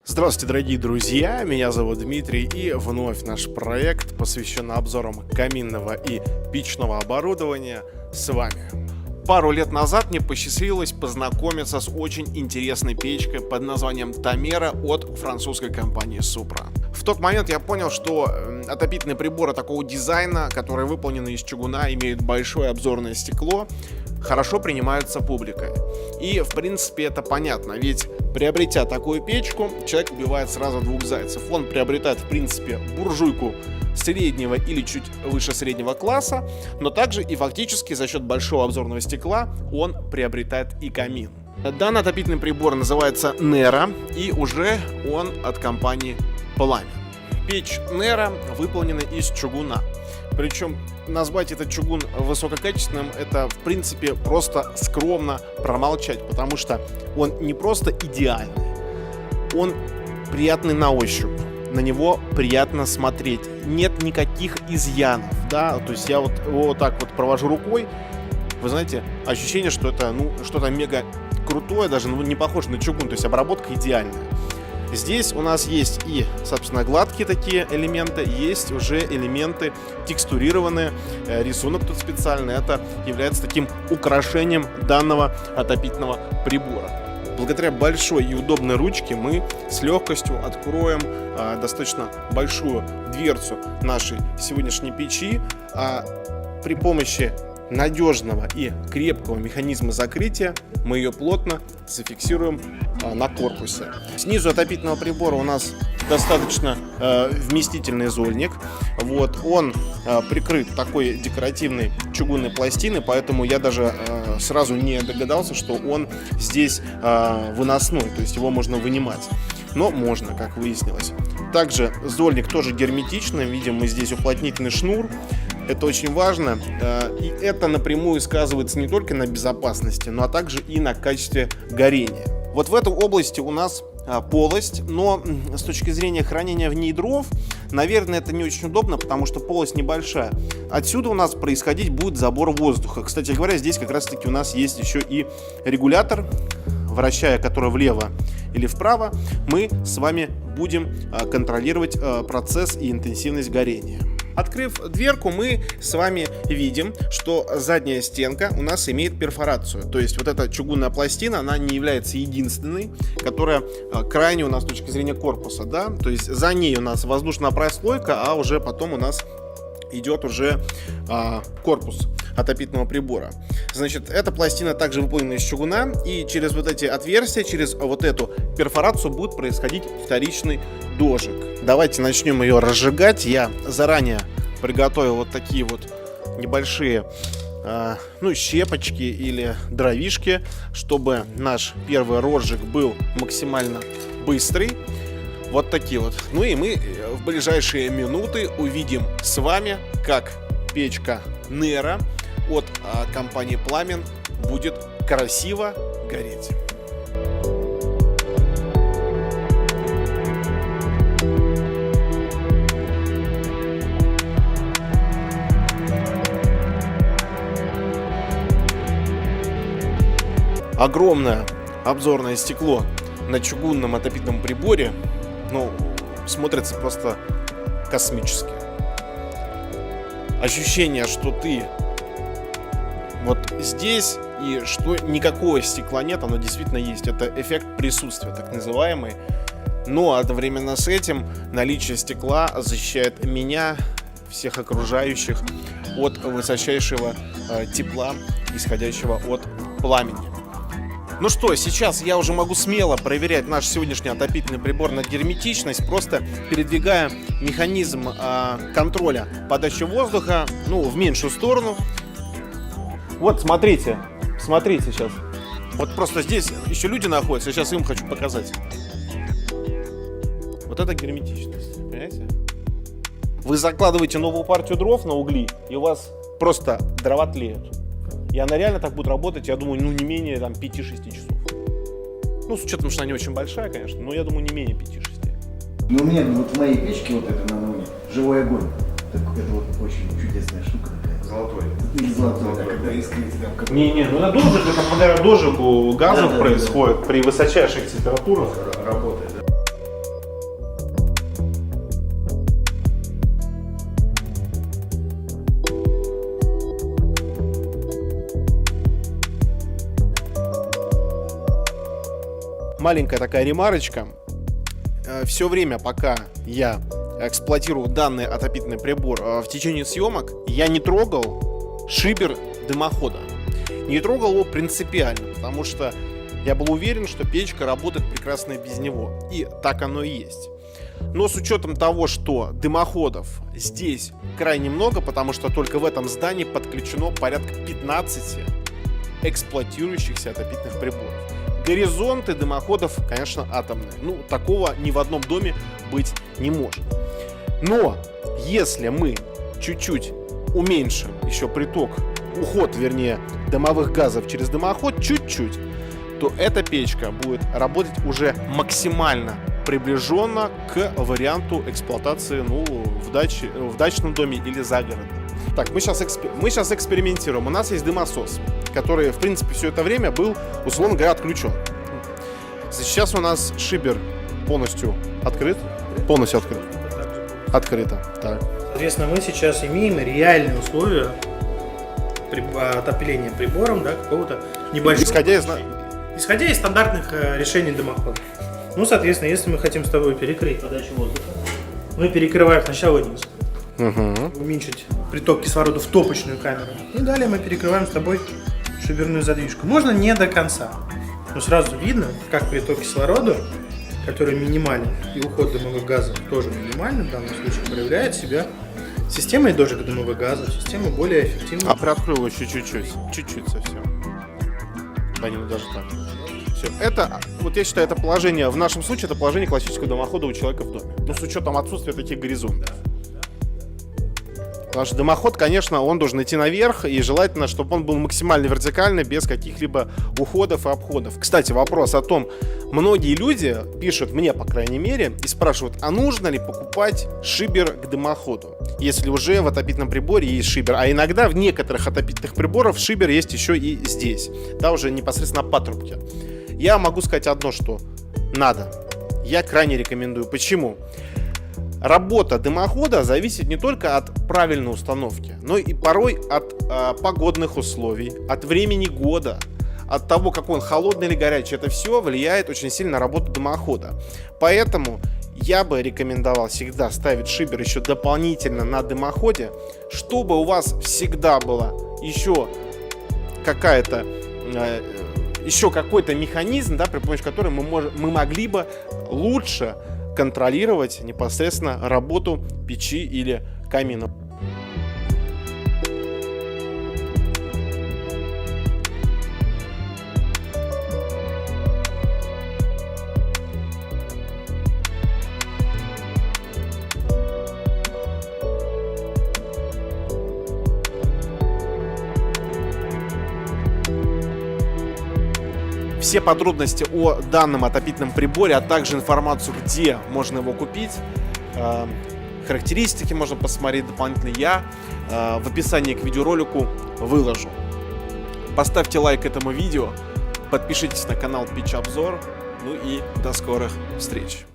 Здравствуйте, дорогие друзья, меня зовут Дмитрий, и вновь наш проект посвящен обзорам каминного и печного оборудования с вами. Пару лет назад мне посчастливилось познакомиться с очень интересной печкой под названием Tamera от французской компании Supra. В тот момент я понял, что отопительные приборы такого дизайна, которые выполнены из чугуна, имеют большое обзорное стекло, хорошо принимаются публикой. И, в принципе, это понятно, ведь приобретя такую печку, человек убивает сразу двух зайцев. Он приобретает, в принципе, буржуйку среднего или чуть выше среднего класса, но также и фактически за счет большого обзорного стекла он приобретает и камин. Данный отопительный прибор называется Nera, и уже он от компании Plammin. Печь Nera выполнена из чугуна. Причем назвать этот чугун высококачественным — это, в принципе, просто скромно промолчать, потому что он не просто идеальный, он приятный на ощупь, на него приятно смотреть, нет никаких изъянов, да, то есть я вот так вот провожу рукой, вы знаете, ощущение, что это, что-то мега крутое, даже не похоже на чугун, то есть обработка идеальная. Здесь у нас есть и, собственно, гладкие такие элементы, есть уже элементы текстурированные, рисунок тут специальный, это является таким украшением данного отопительного прибора. Благодаря большой и удобной ручке мы с легкостью откроем достаточно большую дверцу нашей сегодняшней печи, при помощи надежного и крепкого механизма закрытия мы ее плотно зафиксируем на корпусе. Снизу отопительного прибора у нас достаточно вместительный зольник. Он прикрыт такой декоративной чугунной пластиной, поэтому я даже сразу не догадался, что он здесь выносной, то есть его можно вынимать. Но можно, как выяснилось. Также зольник тоже герметичный, видим мы здесь уплотнительный шнур. Это очень важно, и это напрямую сказывается не только на безопасности, но также и на качестве горения. Вот в этой области у нас полость, но с точки зрения хранения в ней дров, наверное, это не очень удобно, потому что полость небольшая. Отсюда у нас происходить будет забор воздуха. Кстати говоря, здесь как раз таки у нас есть еще и регулятор, вращая который влево или вправо, мы с вами будем контролировать процесс и интенсивность горения. Открыв дверку, мы с вами видим, что задняя стенка у нас имеет перфорацию. То есть вот эта чугунная пластина, она не является единственной, которая крайне у нас с точки зрения корпуса, да? То есть за ней у нас воздушная прослойка, а уже потом у нас идет уже корпус отопительного прибора. Значит, эта пластина также выполнена из чугуна, и через вот эти отверстия, через вот эту перфорацию будет происходить вторичный дожиг. Давайте начнем ее разжигать. Я заранее приготовил вот такие вот небольшие щепочки или дровишки, чтобы наш первый розжиг был максимально быстрый. Вот такие вот. Ну и мы в ближайшие минуты увидим с вами, как печка Nera от компании Plammin будет красиво гореть. Огромное обзорное стекло на чугунном отопительном приборе, смотрится просто космически. Ощущение, что ты вот здесь и что никакого стекла нет, оно действительно есть. Это эффект присутствия, так называемый. Но одновременно с этим наличие стекла защищает меня, всех окружающих от высочайшего тепла, исходящего от пламени. Ну что, сейчас я уже могу смело проверять наш сегодняшний отопительный прибор на герметичность, просто передвигая механизм контроля подачи воздуха в меньшую сторону. Вот, смотрите сейчас. Вот просто здесь еще люди находятся, сейчас им хочу показать. Вот это герметичность, понимаете? Вы закладываете новую партию дров на угли, и у вас просто дрова тлеют. И она реально так будет работать, я думаю, не менее 5-6 часов. С учетом, что она не очень большая, конечно, но я думаю, не менее 5-6. У меня в моей печке это на нуле живой огонь. Это очень чудесная штука такая. Золотой. Или золотой, да, когда искрит там как... это дожиг, это благодаря дожигу газов происходит при высочайших температурах. Работает, да. маленькая такая ремарочка. Все время, пока я эксплуатирую данный отопительный прибор в течение съемок, я не трогал шибер дымохода. Не трогал его принципиально, потому что я был уверен, что печка работает прекрасно без него. И так оно и есть. Но с учетом того, что дымоходов здесь крайне много, потому что только в этом здании подключено порядка 15 эксплуатирующихся отопительных приборов. Горизонты дымоходов, конечно, атомные. Ну, такого ни в одном доме быть не может. Но если мы чуть-чуть уменьшим еще приток, уход, вернее, дымовых газов через дымоход, чуть-чуть, то эта печка будет работать уже максимально приближенно к варианту эксплуатации, ну, в дачном доме или загородном. Так, мы сейчас экспериментируем. У нас есть дымосос, который, в принципе, все это время был, условно говоря, отключен. Сейчас у нас шибер полностью открыт. Полностью открыт. Открыто. Так. Соответственно, мы сейчас имеем реальные условия отопления прибором, да, какого-то небольшого. Исходя из стандартных решений дымохода. Ну, соответственно, если мы хотим с тобой перекрыть подачу воздуха, мы перекрываем сначала низ, уменьшить приток кислорода в топочную камеру, и далее мы перекрываем с тобой шиберную задвижку. Можно не до конца, но сразу видно, как приток кислорода, который минимален, и уход дымовых газов тоже минимальный в данном случае, проявляет себя системой дожига дымовых газов, система более эффективна. А приоткрыл еще чуть-чуть совсем. Да не, ну даже так. Все. Это, вот я считаю, это положение, в нашем случае, это положение классического дымохода у человека в доме. Но с учетом отсутствия таких горизонтов. Потому что дымоход, конечно, он должен идти наверх, и желательно, чтобы он был максимально вертикальный, без каких-либо уходов и обходов. Кстати, вопрос о том, многие люди пишут мне, по крайней мере, и спрашивают, а нужно ли покупать шибер к дымоходу, если уже в отопительном приборе есть шибер. А иногда в некоторых отопительных приборах шибер есть еще и здесь, да, уже непосредственно по трубке. Я могу сказать одно, что надо. Я крайне рекомендую. Почему? Работа дымохода зависит не только от правильной установки, но и порой от погодных условий, от времени года, от того, какой он холодный или горячий. Это все влияет очень сильно на работу дымохода. Поэтому я бы рекомендовал всегда ставить шибер еще дополнительно на дымоходе, чтобы у вас всегда была еще какой-то механизм, да, при помощи которого мы могли бы лучше контролировать непосредственно работу печи или камина. Все подробности о данном отопительном приборе, а также информацию, где можно его купить, характеристики можно посмотреть дополнительно, я в описании к видеоролику выложу. Поставьте лайк этому видео, подпишитесь на канал Печь Обзор, ну и до скорых встреч.